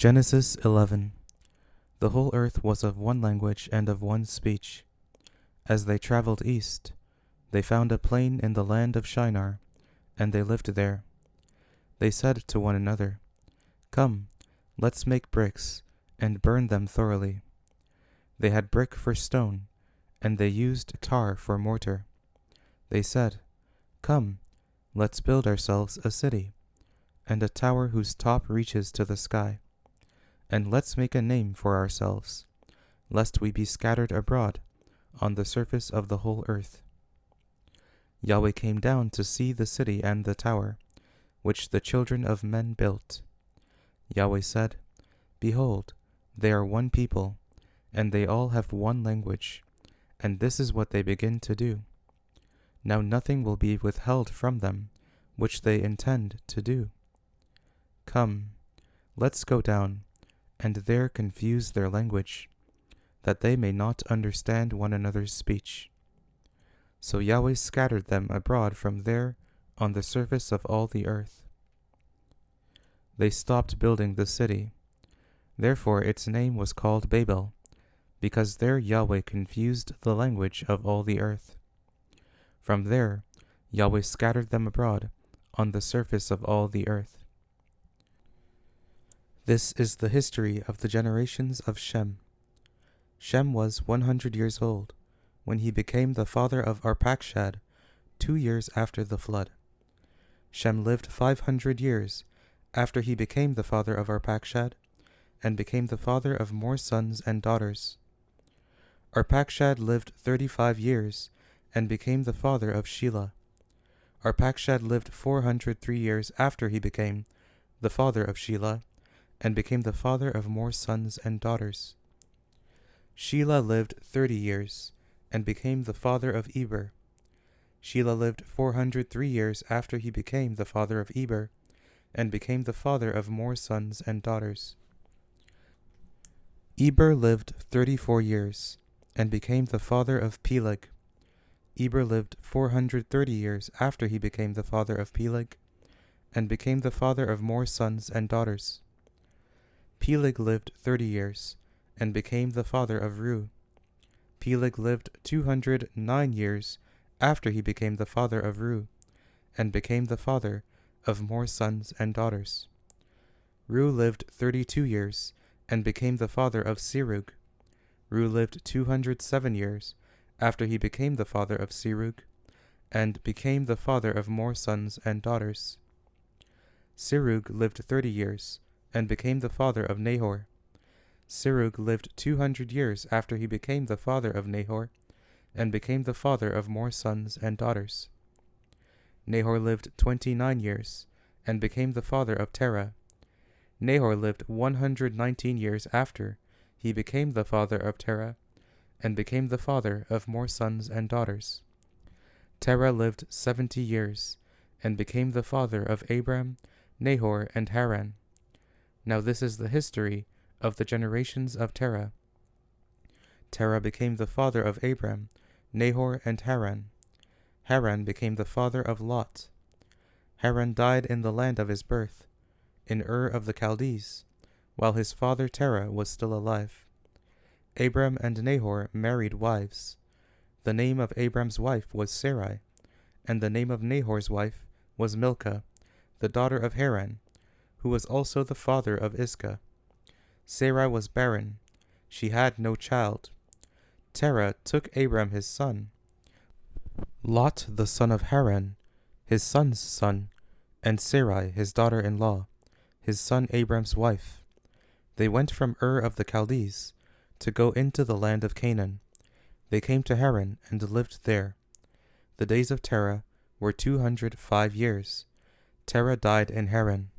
Genesis 11. The whole earth was of one language and of one speech. As they traveled east, they found a plain in the land of Shinar, and they lived there. They said to one another, "Come, let's make bricks, and burn them thoroughly." They had brick for stone, and they used tar for mortar. They said, "Come, let's build ourselves a city, and a tower whose top reaches to the sky. And let's make a name for ourselves, lest we be scattered abroad on the surface of the whole earth." Yahweh came down to see the city and the tower, which the children of men built. Yahweh said, "Behold, they are one people, and they all have one language, and this is what they begin to do. Now nothing will be withheld from them, which they intend to do. Come, let's go down, and there confuse their language, that they may not understand one another's speech." So Yahweh scattered them abroad from there on the surface of all the earth. They stopped building the city. Therefore its name was called Babel, because there Yahweh confused the language of all the earth. From there Yahweh scattered them abroad on the surface of all the earth. This is the history of the generations of Shem. Shem was 100 years old when he became the father of Arpachshad 2 years after the flood. Shem lived 500 years after he became the father of Arpachshad, and became the father of more sons and daughters. Arpachshad lived 35 years and became the father of Shelah. Arpachshad lived 403 years after he became the father of Shelah, and became the father of more sons and daughters. Shelah lived 30 years, and became the father of Eber. Shelah lived 403 years after he became the father of Eber, and became the father of more sons and daughters. Eber lived 34 years, and became the father of Peleg. Eber lived 430 years after he became the father of Peleg, and became the father of more sons and daughters. Peleg lived 30 years, and became the father of Reu. Peleg lived 209 years after he became the father of Reu, and became the father of more sons and daughters. Reu lived 32 years, and became the father of Serug. Reu lived 207 years after he became the father of Serug, and became the father of more sons and daughters. Serug lived 30 years, and became the father of Nahor. Serug lived 200 years after he became the father of Nahor, and became the father of more sons and daughters. Nahor lived 29 years, and became the father of Terah. Nahor lived 119 years after he became the father of Terah, and became the father of more sons and daughters. Terah lived 70 years, and became the father of Abram, Nahor, and Haran. Now this is the history of the generations of Terah. Terah became the father of Abram, Nahor, and Haran. Haran became the father of Lot. Haran died in the land of his birth, in Ur of the Chaldees, while his father Terah was still alive. Abram and Nahor married wives. The name of Abram's wife was Sarai, and the name of Nahor's wife was Milcah, the daughter of Haran, who was also the father of Iscah. Sarai was barren. She had no child. Terah took Abram his son, Lot the son of Haran, his son's son, and Sarai his daughter-in-law, his son Abram's wife. They went from Ur of the Chaldees to go into the land of Canaan. They came to Haran and lived there. The days of Terah were 205 years. Terah died in Haran.